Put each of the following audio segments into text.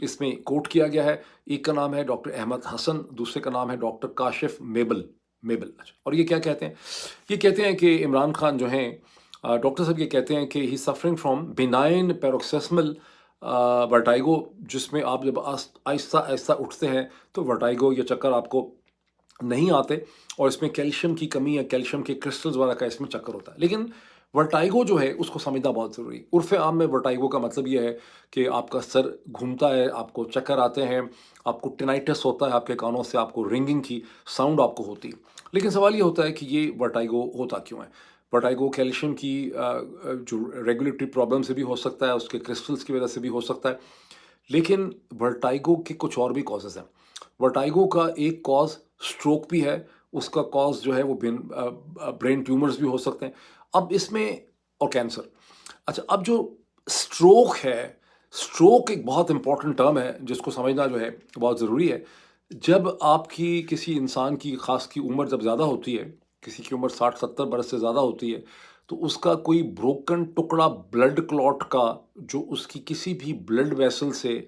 اس میں کوٹ کیا گیا ہے. ایک کا نام ہے ڈاکٹر احمد حسن, دوسرے کا نام ہے ڈاکٹر کاشف میبل. اچھا, اور یہ کیا کہتے ہیں؟ یہ کہتے ہیں کہ عمران خان جو ہیں, ڈاکٹر صاحب یہ کہتے ہیں کہ ہی سفرنگ فرام بینائن پیروکسیسمل ورٹائگو, جس میں آپ جب آہستہ آہستہ اٹھتے ہیں تو ورٹائگو یا چکر آپ کو نہیں آتے, اور اس میں کیلشیم کی کمی یا کیلشیم کے کرسٹلز والا کا اس میں چکر ہوتا ہے. لیکن ورٹائگو جو ہے اس کو سمجھنا بہت ضروری ہے. عرف عام میں ورٹائگو کا مطلب یہ ہے کہ آپ کا سر گھومتا ہے, آپ کو چکر آتے ہیں, آپ کو ٹینائٹس ہوتا ہے, آپ کے کانوں سے آپ کو رنگنگ کی ساؤنڈ آپ کو ہوتی ہے. لیکن سوال یہ ہوتا ہے کہ یہ ورٹائگو ہوتا کیوں ہے؟ ورٹائگو کیلشیم کی جو ریگولیٹری پرابلم سے بھی ہو سکتا ہے, اس کے کرسٹلز کی وجہ سے بھی ہو سکتا ہے, لیکن ورٹائگو کے کچھ اور بھی کازز ہیں. ورٹائگو کا ایک کاز سٹروک بھی ہے, اس کا کاز جو ہے وہ برین ٹیومرز بھی ہو سکتے ہیں. اب اس میں, اور کینسر. اچھا, اب جو سٹروک ہے, سٹروک ایک بہت امپورٹنٹ ٹرم ہے جس کو سمجھنا جو ہے بہت ضروری ہے. جب آپ کی کسی انسان کی خاص کی عمر جب زیادہ ہوتی ہے, کسی کی عمر 60-70 برس سے زیادہ ہوتی ہے, تو اس کا کوئی بروکن ٹکڑا بلڈ کلوٹ کا جو اس کی کسی بھی بلڈ ویسل سے,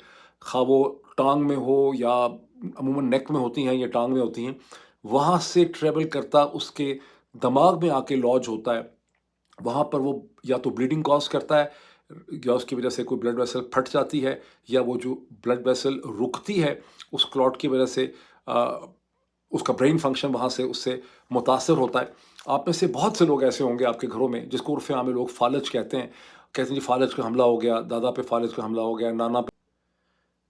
خواہ وہ ٹانگ میں ہو یا عموماً نیک میں ہوتی ہیں یا ٹانگ میں ہوتی ہیں, وہاں سے ٹریول کرتا اس کے دماغ میں آ کے لodge ہوتا ہے. وہاں پر وہ یا تو بلیڈنگ کاز کرتا ہے, یا اس کی وجہ سے کوئی بلڈ ویسل پھٹ جاتی ہے, یا وہ جو بلڈ ویسل رکتی ہے اس کلوٹ کی وجہ سے اس کا برین فنکشن وہاں سے اس سے متاثر ہوتا ہے. آپ میں سے بہت سے لوگ ایسے ہوں گے آپ کے گھروں میں جس کو عرف عام میں لوگ فالج کہتے ہیں جی فالج کا حملہ ہو گیا, دادا پہ فالج کا حملہ ہو گیا, نانا پہ.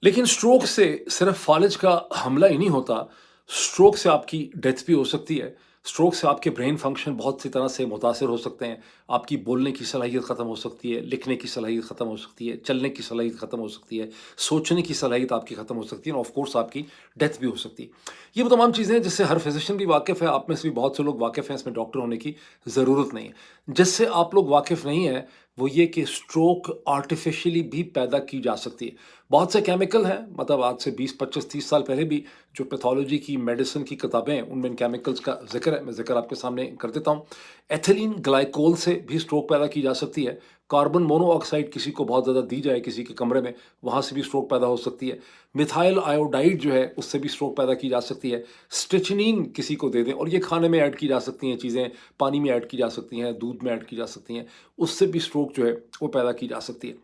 لیکن سٹروک سے صرف فالج کا حملہ ہی نہیں ہوتا, سٹروک سے آپ کی ڈیتھ بھی ہو سکتی ہے. سٹروک سے آپ کے برین فنکشن بہت سی طرح سے متاثر ہو سکتے ہیں. آپ کی بولنے کی صلاحیت ختم ہو سکتی ہے, لکھنے کی صلاحیت ختم ہو سکتی ہے, چلنے کی صلاحیت ختم ہو سکتی ہے, سوچنے کی صلاحیت آپ کی ختم ہو سکتی ہے, اور آف کورس آپ کی ڈیتھ بھی ہو سکتی ہے. یہ وہ تمام چیزیں ہیں جس سے ہر فزیشین بھی واقف ہے, آپ میں سے بھی بہت سے لوگ واقف ہیں, اس میں ڈاکٹر ہونے کی ضرورت نہیں ہے. جس سے آپ لوگ واقف نہیں ہیں وہ یہ کہ سٹروک آرٹیفیشلی بھی پیدا کی جا سکتی ہے. بہت سے کیمیکل ہیں, مطلب آج سے 20-25-30 سال پہلے بھی جو پیتھولوجی کی میڈیسن کی کتابیں ہیں ان میں ان کیمیکلز کا ذکر ہے. میں ذکر آپ کے سامنے کر دیتا ہوں. ایتھیلین گلائکول سے بھی سٹروک پیدا کی جا سکتی ہے. کاربن مونو آکسائڈ کسی کو بہت زیادہ دی جائے کسی کے کمرے میں, وہاں سے بھی سٹروک پیدا ہو سکتی ہے. میتھائل آیوڈائڈ جو ہے اس سے بھی سٹروک پیدا کی جا سکتی ہے. سٹیچنین کسی کو دے دیں, اور یہ کھانے میں ایڈ کی جا سکتی ہیں چیزیں, پانی میں ایڈ کی جا سکتی ہیں, دودھ میں ایڈ کی جا سکتی ہیں, اس سے بھی سٹروک جو ہے وہ پیدا کی جا سکتی ہے.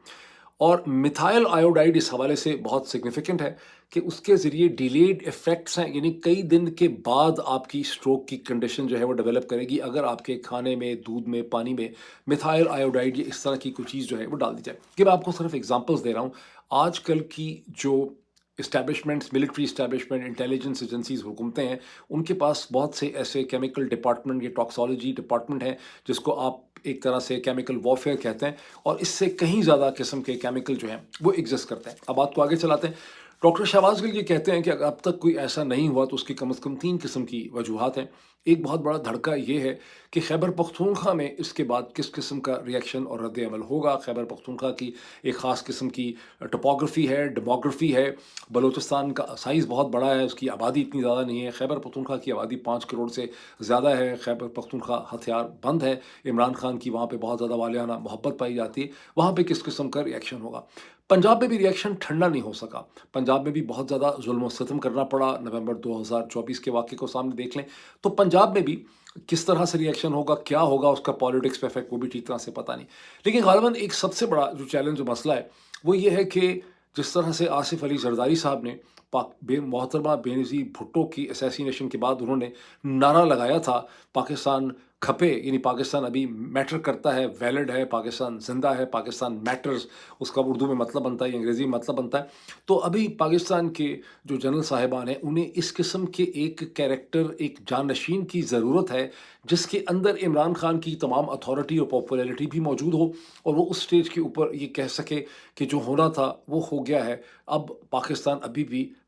اور میتھائل آیوڈائڈ اس حوالے سے بہت سگنیفیکنٹ ہے کہ اس کے ذریعے ڈیلیڈ ایفیکٹس ہیں, یعنی کئی دن کے بعد آپ کی سٹروک کی کنڈیشن جو ہے وہ ڈیولپ کرے گی اگر آپ کے کھانے میں, دودھ میں, پانی میں میتھائل آیوڈائڈ یا اس طرح کی کوئی چیز جو ہے وہ ڈال دی جائے. کہ میں آپ کو صرف ایگزامپلس دے رہا ہوں. آج کل کی جو establishments, military establishment, intelligence agencies, حکومتیں ہیں, ان کے پاس بہت سے ایسے کیمیکل ڈپارٹمنٹ یا ٹاکسالوجی ڈپارٹمنٹ ہیں جس کو آپ ایک طرح سے کیمیکل وارفیئر کہتے ہیں, اور اس سے کہیں زیادہ قسم کے کیمیکل جو ہیں وہ ایگزسٹ کرتے ہیں. اب بات کو آگے چلاتے ہیں. ڈاکٹر شہباز گل یہ کہتے ہیں کہ اگر اب تک کوئی ایسا نہیں ہوا تو اس کی کم از کم 3 قسم کی وجوہات ہیں. ایک بہت بڑا دھڑکا یہ ہے کہ خیبر پختونخوا میں اس کے بعد کس قسم کا ریئیکشن اور رد عمل ہوگا. خیبر پختونخوا کی ایک خاص قسم کی ٹپوگرافی ہے, ڈیموگرافی ہے. بلوچستان کا سائز بہت بڑا ہے, اس کی آبادی اتنی زیادہ نہیں ہے. خیبر پختونخوا کی آبادی 5 کروڑ سے زیادہ ہے. خیبر پختونخوا ہتھیار بند ہے. عمران خان کی وہاں پہ بہت زیادہ والیانہ محبت پائی جاتی ہے. وہاں پہ کس قسم کا ریئیکشن ہوگا. پنجاب میں بھی ریئیکشن ٹھنڈا نہیں ہو سکا. پنجاب میں بھی بہت زیادہ ظلم و ستم کرنا پڑا. نومبر 2024 کے واقعے کو سامنے دیکھ لیں تو پنجاب میں بھی کس طرح سے ریئیکشن ہوگا, کیا ہوگا, اس کا پالیٹکس پہ افیکٹ وہ بھی ٹھیک طرح سے پتہ نہیں. لیکن غالباً ایک سب سے بڑا جو چیلنج, جو مسئلہ ہے وہ یہ ہے کہ جس طرح سے آصف علی زرداری صاحب نے محترمہ بینظیر بھٹو کی اسیسینیشن کے بعد انہوں نے نعرہ لگایا تھا پاکستان کھپے, یعنی پاکستان ابھی میٹر کرتا ہے, ویلڈ ہے, پاکستان زندہ ہے, پاکستان میٹرز, اس کا اردو میں مطلب بنتا ہے یا انگریزی میں مطلب بنتا ہے. تو ابھی پاکستان کے جو جنرل صاحبان ہیں انہیں اس قسم کے ایک کیریکٹر, ایک جانشین کی ضرورت ہے جس کے اندر عمران خان کی تمام اتھارٹی اور پاپولیرٹی بھی موجود ہو, اور وہ اس سٹیج کے اوپر یہ کہہ سکے کہ جو ہونا تھا وہ ہو گیا ہے. اب پاکستان ابھی بھی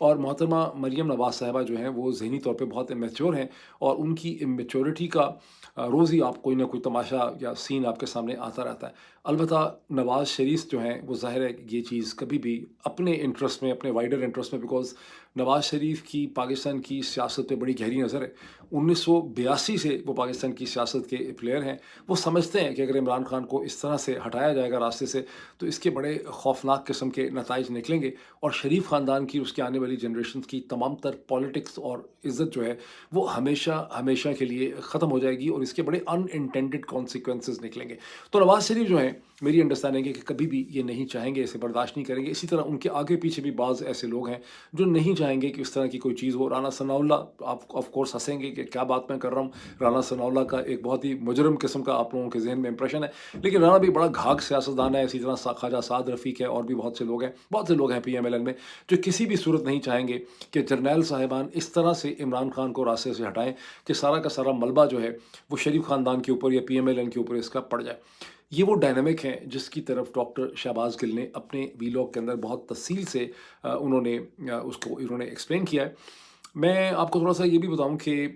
اور محترمہ مریم نواز صاحبہ جو ہیں وہ ذہنی طور پہ بہت میچور ہیں، اور ان کی میچورٹی کا روز ہی آپ کوئی نہ کوئی تماشا یا سین آپ کے سامنے آتا رہتا ہے۔ البتہ نواز شریف جو ہیں وہ ظاہر ہے کہ یہ چیز کبھی بھی اپنے انٹرسٹ میں، اپنے وائڈر انٹرسٹ میں، بیکاز نواز شریف کی پاکستان کی سیاست پہ بڑی گہری نظر ہے۔ 1982 سے وہ پاکستان کی سیاست کے پلیئر ہیں۔ وہ سمجھتے ہیں کہ اگر عمران خان کو اس طرح سے ہٹایا جائے گا راستے سے تو اس کے بڑے خوفناک قسم کے نتائج نکلیں گے، اور شریف خاندان کی، اس کے آنے والی جنریشن کی تمام تر پالیٹکس اور عزت جو ہے وہ ہمیشہ ہمیشہ کے لیے ختم ہو جائے گی، اور اس کے بڑے ان انٹینڈڈ کانسیکوینسز نکلیں گے۔ تو نواز شریف جو ہیں، میری انڈرسٹینڈنگ ہے کہ کبھی بھی یہ نہیں چاہیں گے، اسے برداشت نہیں کریں گے۔ اسی طرح ان کے آگے پیچھے بھی بعض ایسے لوگ ہیں جو نہیں چاہیں گے کہ اس طرح کی کوئی چیز ہو۔ رانا ثناء اللہ، آپ آف کورس ہنسیں گے کہ کیا بات میں کر رہا ہوں، رانا ثناء اللہ کا ایک بہت ہی مجرم قسم کا آپ لوگوں کے ذہن میں امپریشن ہے، لیکن رانا بھی بڑا گھاگ سیاستدان ہے۔ اسی طرح خواجہ سعد رفیق ہے، اور بھی بہت سے لوگ ہیں پی ایم ایل این میں جو کسی بھی صورت نہیں چاہیں گے کہ جرنیل صاحبان اس طرح سے عمران خان کو راستے سے ہٹائیں کہ سارا کا سارا ملبہ جو ہے وہ شریف خاندان کے اوپر یا پی ایم ایل این کے اوپر اس کا پڑ جائے۔ یہ وہ ڈائنامک ہے جس کی طرف ڈاکٹر شہباز گل نے اپنے ویلاگ کے اندر بہت تفصیل سے انہوں نے ایکسپلین کیا ہے۔ میں آپ کو تھوڑا سا یہ بھی بتاؤں کہ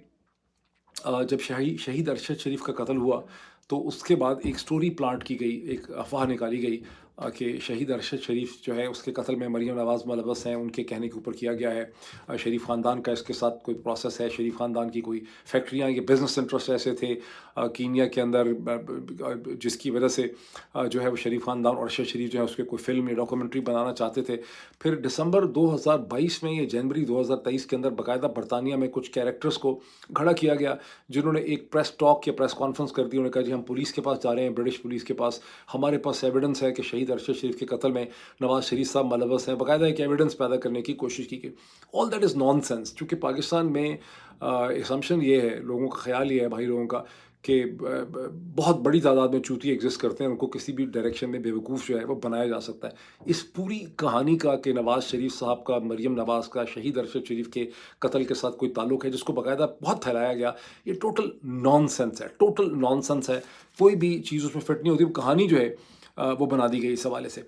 جب شہید ارشد شریف کا قتل ہوا تو اس کے بعد ایک سٹوری پلانٹ کی گئی، ایک افواہ نکالی گئی کہ شہید ارشد شریف جو ہے اس کے قتل میں مریم نواز ملوث ہیں، ان کے کہنے کے اوپر کیا گیا ہے۔ شریف خاندان کا اس کے ساتھ کوئی پروسیس ہے، شریف خاندان کی کوئی فیکٹریاں یا بزنس انٹرسٹ ایسے تھے کینیا کے اندر، جس کی وجہ سے جو ہے وہ شریف خاندان اور ارشد شریف جو ہے اس کے کوئی فلم یا ڈاکومنٹری بنانا چاہتے تھے۔ پھر دسمبر 2022 میں یا جنوری 2023 کے اندر باقاعدہ برطانیہ میں کچھ کیریکٹرز کو کھڑا کیا گیا جنہوں نے ایک پریس ٹاک یا پریس کانفرنس کر دی۔ انہوں نے کہا جی ہم پولیس کے پاس جا رہے ہیں، برٹش پولیس کے پاس، ہمارے پاس ایویڈنس ہے کہ شہید ارشد شریف کے قتل میں نواز شریف صاحب ملوث ہیں۔ باقاعدہ ایک ایویڈنس پیدا کرنے کی کوشش کی گئی۔ All that is naan sense, چونکہ پاکستان میں اسمپشن یہ ہے، لوگوں کا خیال یہ ہے، بھائی لوگوں کا، کہ بہت بڑی تعداد میں چوتی ایگزسٹ کرتے ہیں، ان کو کسی بھی ڈائریکشن میں بیوقوف جو ہے وہ بنایا جا سکتا ہے۔ اس پوری کہانی کا کہ نواز شریف صاحب کا، مریم نواز کا شہید ارشد شریف کے قتل کے ساتھ کوئی تعلق ہے، جس کو باقاعدہ بہت پھیلایا گیا، یہ ٹوٹل نان سینس ہے، ٹوٹل نان سینس ہے۔ کوئی بھی چیز اس میں فٹ نہیں ہوتی، وہ کہانی جو ہے وہ بنا دی گئی اس حوالے سے۔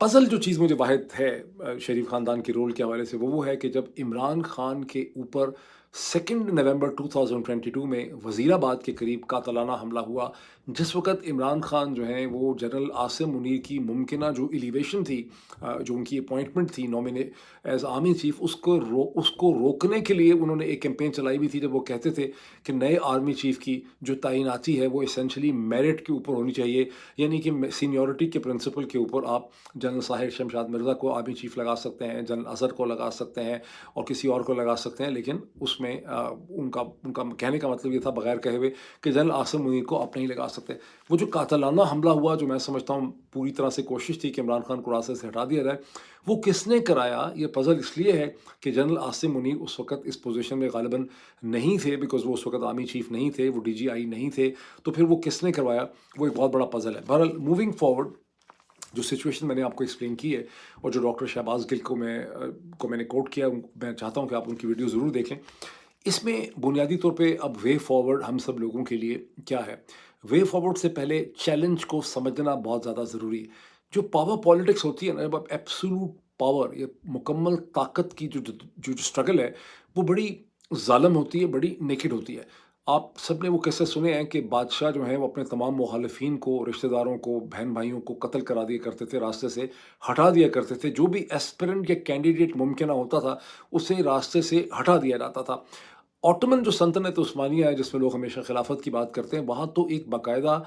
پزل جو چیز مجھے واحد ہے شریف خاندان کے رول کے حوالے سے، وہ ہے کہ جب عمران خان کے اوپر 2 نومبر 2022 میں وزیر آباد کے قریب قاتلانہ حملہ ہوا، جس وقت عمران خان جو ہیں وہ جنرل عاصم منیر کی ممکنہ جو ایلیویشن تھی، جو ان کی اپوائنٹمنٹ تھی نومینیٹ ایز آرمی چیف، اس کو روکنے کے لیے انہوں نے ایک کیمپین چلائی ہوئی تھی، جب وہ کہتے تھے کہ نئے آرمی چیف کی جو تعیناتی ہے وہ اسینشلی میرٹ کے اوپر ہونی چاہیے، یعنی کہ سینیورٹی کے پرنسپل کے اوپر آپ جنرل طاہر شمشاد مرزا کو آرمی چیف لگا سکتے ہیں، جنرل اظہر کو لگا سکتے ہیں، اور کسی اور کو لگا سکتے ہیں، لیکن اس میں ان کا کہنے کا مطلب یہ تھا بغیر کہے ہوئے کہ جنرل عاصم منیر کو آپ نہیں لگا سکتے۔ وہ جو قاتلانہ حملہ ہوا، جو میں سمجھتا ہوں پوری طرح سے کوشش تھی کہ عمران خان کو راستے سے ہٹا دیا جائے، وہ کس نے کرایا؟ یہ پزل اس لیے ہے کہ جنرل عاصم منیر اس وقت اس پوزیشن میں غالباً نہیں تھے، بیکاز وہ اس وقت آرمی چیف نہیں تھے، وہ ڈی جی آئی نہیں تھے، تو پھر وہ کس نے کروایا، وہ ایک بہت بڑا پزل ہے۔ بہرحال موونگ فارورڈ، جو سچویشن میں نے آپ کو ایکسپلین کی ہے، اور جو ڈاکٹر شہباز گل کو میں نے کوٹ کیا، میں چاہتا ہوں کہ آپ ان کی ویڈیو ضرور دیکھیں۔ اس میں بنیادی طور پہ اب وے فارورڈ ہم سب لوگوں کے لیے کیا ہے؟ وے فارورڈ سے پہلے چیلنج کو سمجھنا بہت زیادہ ضروری ہے۔ جو پاور پالیٹکس ہوتی ہے نا، جب ایبسولوٹ پاور، یہ مکمل طاقت کی جو اسٹرگل ہے، وہ بڑی ظالم ہوتی ہے، بڑی نیکڈ ہوتی ہے۔ آپ سب نے وہ قصے سنے ہیں کہ بادشاہ جو ہیں وہ اپنے تمام مخالفین کو، رشتہ داروں کو، بہن بھائیوں کو قتل کرا دیا کرتے تھے، راستے سے ہٹا دیا کرتے تھے۔ جو بھی ایسپیرنٹ یا کینڈیڈیٹ ممکنہ ہوتا تھا اسے راستے سے ہٹا دیا جاتا تھا۔ آٹومن جو سلطنت عثمانیہ ہے، جس میں لوگ ہمیشہ خلافت کی بات کرتے ہیں، وہاں تو ایک باقاعدہ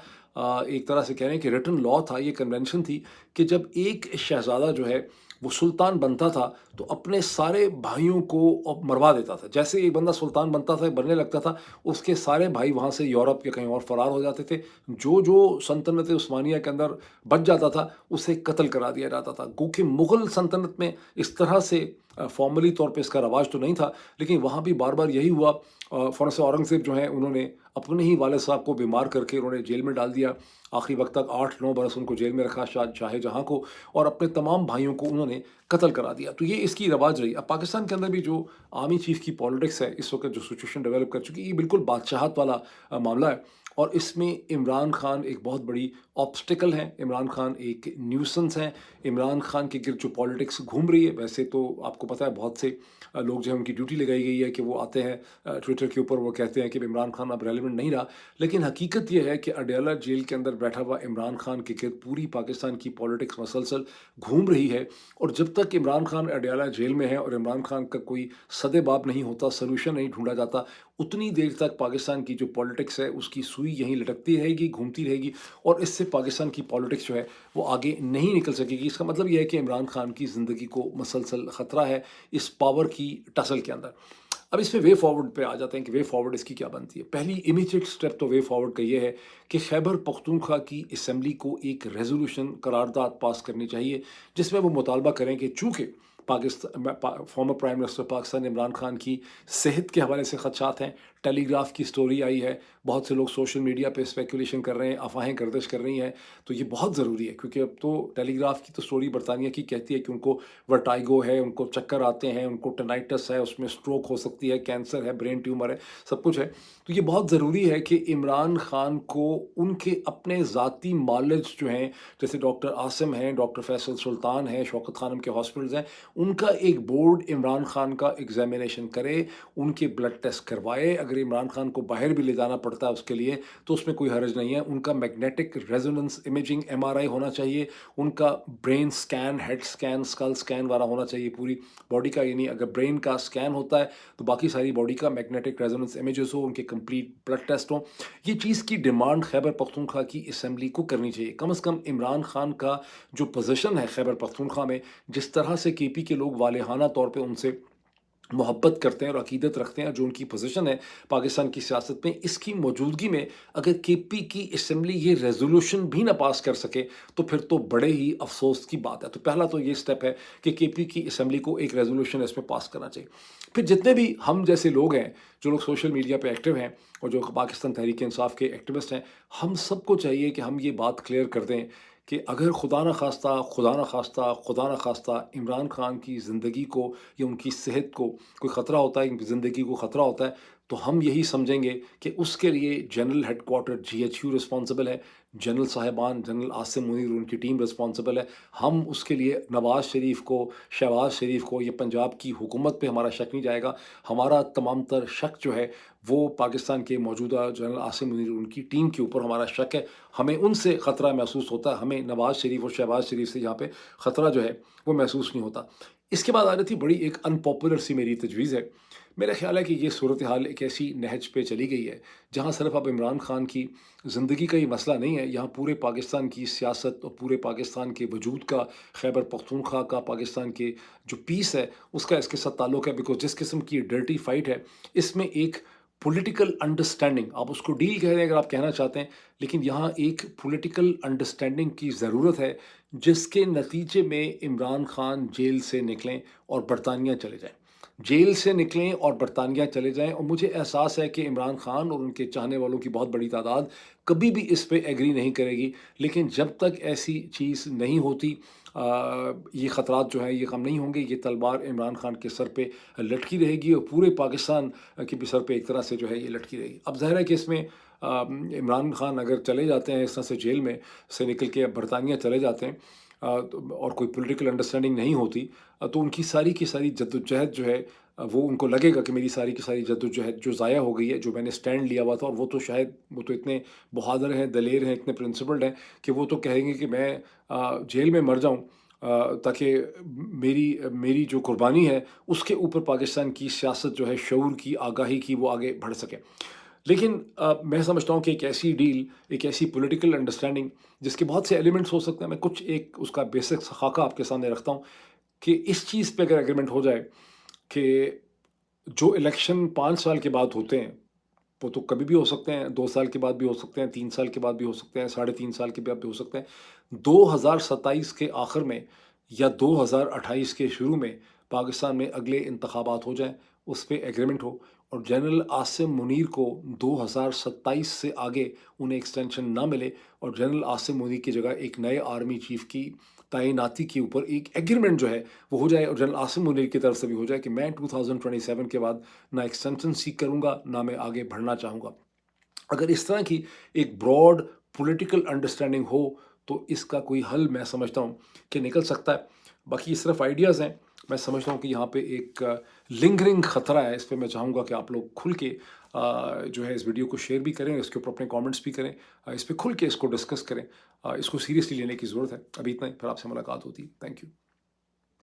ایک طرح سے کہہ رہے ہیں کہ ریٹن لا تھا، یہ کنونشن تھی کہ جب ایک شہزادہ جو ہے وہ سلطان بنتا تھا تو اپنے سارے بھائیوں کو مروا دیتا تھا۔ جیسے ایک بندہ سلطان بنتا تھا، بننے لگتا تھا، اس کے سارے بھائی وہاں سے یورپ یا کہیں اور فرار ہو جاتے تھے۔ جو سلطنت عثمانیہ کے اندر بچ جاتا تھا اسے قتل کرا دیا جاتا تھا۔ گو کہ مغل سلطنت میں اس طرح سے فارملی طور پہ اس کا رواج تو نہیں تھا، لیکن وہاں بھی بار بار یہی ہوا۔ فوراً سے اورنگزیب جو ہیں انہوں نے اپنے ہی والد صاحب کو بیمار کر کے انہوں نے جیل میں ڈال دیا، آخری وقت تک 8-9 برس ان کو جیل میں رکھا، شاہ جہاں کو، اور اپنے تمام بھائیوں کو انہوں نے قتل کرا دیا۔ تو یہ اس کی رواج رہی۔ اب پاکستان کے اندر بھی جو آرمی چیف کی پالیٹکس ہے اس وقت، جو سچویشن ڈیولپ کر چکی ہے، یہ بالکل بادشاہت والا معاملہ ہے، اور اس میں عمران خان ایک بہت بڑی آبسٹیکل ہیں، عمران خان ایک نیوسنس ہیں، عمران خان کے گرد جو پالیٹکس گھوم رہی ہے، ویسے تو آپ کو پتہ ہے بہت سے لوگ جو ہیں ان کی ڈیوٹی لگائی گئی ہے کہ وہ آتے ہیں ٹویٹر کے اوپر، وہ کہتے ہیں کہ عمران خان اب ریلیونٹ نہیں رہا، لیکن حقیقت یہ ہے کہ اڈیالہ جیل کے اندر بیٹھا ہوا عمران خان کے گرد پوری پاکستان کی پالیٹکس مسلسل گھوم رہی ہے، اور جب تک عمران خان اڈیالہ جیل میں ہے اور عمران خان کا کوئی سد باب نہیں ہوتا، سلوشن نہیں ڈھونڈا جاتا، اتنی دیر تک پاکستان کی جو پالیٹکس ہے اس کی سوئی یہیں لٹکتی رہے گی، گھومتی رہے گی، اور اس سے پاکستان کی پالیٹکس جو ہے وہ آگے نہیں نکل سکے گی۔ اس کا مطلب یہ ہے کہ عمران خان کی زندگی کو مسلسل خطرہ ہے اس پاور کی ٹسل کے اندر۔ اب اس میں وے فارورڈ پہ آ جاتے ہیں کہ وے فارورڈ اس کی کیا بنتی ہے۔ پہلی امیجیٹ سٹیپ تو وے فارورڈ کا یہ ہے کہ خیبر پختونخوا کی اسمبلی کو ایک ریزولوشن قرارداد پاس کرنی چاہیے، جس میں وہ مطالبہ کریں کہ چونکہ Pakistan former prime minister Pakistan Imran Khan کی صحت کے حوالے سے خدشات ہیں، ٹیلی گراف کی سٹوری آئی ہے، بہت سے لوگ سوشل میڈیا پہ اسپیکولیشن کر رہے ہیں، افواہیں گردش کر رہی ہیں، تو یہ بہت ضروری ہے کیونکہ اب تو ٹیلی گراف کی تو سٹوری برطانیہ کی کہتی ہے کہ ان کو ورٹائگو ہے، ان کو چکر آتے ہیں، ان کو ٹینائٹس ہے، اس میں سٹروک ہو سکتی ہے، کینسر ہے، برین ٹیومر ہے، سب کچھ ہے۔ تو یہ بہت ضروری ہے کہ عمران خان کو ان کے اپنے ذاتی معالج جو ہیں، جیسے ڈاکٹر عاصم ہیں، ڈاکٹر فیصل سلطان ہیں، شوکت خانم کے ہاسپٹلز ہیں، ان کا ایک بورڈ عمران خان کا ایگزامینیشن کرے، ان کے بلڈ ٹیسٹ کروائے، اگر عمران خان کو باہر بھی لے جانا پڑتا ہے اس کے لیے تو اس میں کوئی حرج نہیں ہے، ان کا میگنیٹک ریزوننس امیجنگ MRI ہونا چاہیے، ان کا brain scan, head scan, skull scan والا ہونا چاہیے پوری باڈی کا، یعنی اگر برین کا سکین ہوتا ہے تو باقی ساری باڈی کا میگنیٹک ریزوننس امیجز ہو، ان کے کمپلیٹ بلڈ ٹیسٹ ہوں۔ یہ چیز کی ڈیمانڈ خیبر پختونخوا کی اسمبلی کو کرنی چاہیے، کم از کم عمران خان کا جو پوزیشن ہے خیبر پختونخوا میں، جس طرح سے KP کے لوگ والہانہ طور پہ ان سے محبت کرتے ہیں اور عقیدت رکھتے ہیں، جو ان کی پوزیشن ہے پاکستان کی سیاست میں، اس کی موجودگی میں اگر KP کی اسمبلی یہ ریزولوشن بھی نہ پاس کر سکے تو پھر تو بڑے ہی افسوس کی بات ہے۔ تو پہلا تو یہ سٹیپ ہے کہ KP کی اسمبلی کو ایک ریزولوشن اس میں پاس کرنا چاہیے۔ پھر جتنے بھی ہم جیسے لوگ ہیں جو لوگ سوشل میڈیا پہ ایکٹیو ہیں اور جو پاکستان تحریک انصاف کے ایکٹیوسٹ ہیں، ہم سب کو چاہیے کہ ہم یہ بات کلیئر کر دیں کہ اگر خدا نہ خواستہ خدا نہ خواستہ خدا نہ خواستہ عمران خان کی زندگی کو یا ان کی صحت کو کوئی خطرہ ہوتا ہے، ان کی زندگی کو خطرہ ہوتا ہے، تو ہم یہی سمجھیں گے کہ اس کے لیے general headquarters GHQ responsible ہے، جنرل صاحبان جنرل عاصم منیر اور ان کی ٹیم رسپانسبل ہے۔ ہم اس کے لیے نواز شریف کو، شہباز شریف کو، یہ پنجاب کی حکومت پہ ہمارا شک نہیں جائے گا، ہمارا تمام تر شک جو ہے وہ پاکستان کے موجودہ جنرل عاصم منیر اور ان کی ٹیم کے اوپر ہمارا شک ہے، ہمیں ان سے خطرہ محسوس ہوتا ہے، ہمیں نواز شریف اور شہباز شریف سے یہاں پہ خطرہ جو ہے وہ محسوس نہیں ہوتا۔ اس کے بعد آ رہی تھی بڑی ایک انپاپولر سی میری تجویز ہے، میرا خیال ہے کہ یہ صورتحال ایک ایسی نہج پہ چلی گئی ہے جہاں صرف اب عمران خان کی زندگی کا ہی مسئلہ نہیں ہے، یہاں پورے پاکستان کی سیاست اور پورے پاکستان کے وجود کا، خیبر پختونخوا کا، پاکستان کے جو پیس ہے اس کا اس کے ساتھ تعلق ہے، بیکاز جس قسم کی ڈرٹی فائٹ ہے اس میں ایک پولیٹیکل انڈرسٹینڈنگ، آپ اس کو ڈیل کہہ رہے ہیں اگر آپ کہنا چاہتے ہیں، لیکن یہاں ایک پولیٹیکل انڈرسٹینڈنگ کی ضرورت ہے جس کے نتیجے میں عمران خان جیل سے نکلیں اور برطانیہ چلے جائیں، جیل سے نکلیں اور برطانیہ چلے جائیں۔ اور مجھے احساس ہے کہ عمران خان اور ان کے چاہنے والوں کی بہت بڑی تعداد کبھی بھی اس پہ ایگری نہیں کرے گی، لیکن جب تک ایسی چیز نہیں ہوتی، یہ خطرات جو ہیں یہ کم نہیں ہوں گے، یہ تلوار عمران خان کے سر پہ لٹکی رہے گی اور پورے پاکستان کے بھی سر پہ ایک طرح سے جو ہے یہ لٹکی رہے گی۔ اب ظاہر ہے کہ اس میں عمران خان اگر چلے جاتے ہیں اس طرح سے جیل میں سے نکل کے برطانیہ چلے جاتے ہیں اور کوئی پولیٹیکل انڈرسٹینڈنگ نہیں ہوتی، تو ان کی ساری جد و جہد جو ہے وہ ان کو لگے گا کہ میری ساری کی ساری جد و جہد جو ضائع ہو گئی ہے، جو میں نے سٹینڈ لیا ہوا تھا، اور وہ تو شاید وہ تو اتنے بہادر ہیں، دلیر ہیں، اتنے پرنسپلڈ ہیں کہ وہ تو کہیں گے کہ میں جیل میں مر جاؤں تاکہ میری جو قربانی ہے اس کے اوپر پاکستان کی سیاست جو ہے، شعور کی، آگاہی کی، وہ آگے بڑھ سکے۔ لیکن میں سمجھتا ہوں کہ ایک ایسی ڈیل، ایک ایسی پولیٹیکل انڈرسٹینڈنگ جس کے بہت سے ایلیمنٹس ہو سکتے ہیں، میں کچھ ایک اس کا بیسک خاکہ آپ کے سامنے رکھتا ہوں کہ اس چیز پہ اگر ایگریمنٹ ہو جائے کہ جو الیکشن 5 سال کے بعد ہوتے ہیں وہ تو کبھی بھی ہو سکتے ہیں، 2 سال کے بعد بھی ہو سکتے ہیں، 3 سال کے بعد بھی ہو سکتے ہیں، 3.5 سال کے بعد بھی ہو سکتے ہیں، 2027 کے آخر میں یا 2028 کے شروع میں پاکستان میں اگلے انتخابات ہو جائیں، اس پہ ایگریمنٹ ہو اور جنرل عاصم منیر کو 2027 سے آگے انہیں ایکسٹینشن نہ ملے اور جنرل عاصم منیر کی جگہ ایک نئے آرمی چیف کی تعیناتی کے اوپر ایک ایگریمنٹ جو ہے وہ ہو جائے، اور جنرل عاصم منیر کی طرف سے بھی ہو جائے کہ میں 2027 کے بعد نہ ایکسٹینشن سیک کروں گا، نہ میں آگے بڑھنا چاہوں گا۔ اگر اس طرح کی ایک براڈ پولیٹیکل انڈرسٹینڈنگ ہو تو اس کا کوئی حل میں سمجھتا ہوں کہ نکل سکتا ہے۔ باقی یہ صرف آئیڈیاز ہیں، میں سمجھتا ہوں کہ یہاں پہ ایک لنگرنگ خطرہ ہے، اس پہ میں چاہوں گا کہ آپ لوگ کھل کے جو ہے اس ویڈیو کو شیئر بھی کریں، اس کے اوپر اپنے کامنٹس بھی کریں، اس پہ کھل کے اس کو ڈسکس کریں، اس کو سیریسلی لینے کی ضرورت ہے۔ ابھی اتنا ہی، پھر آپ سے ملاقات ہوتی ہے۔ Thank you.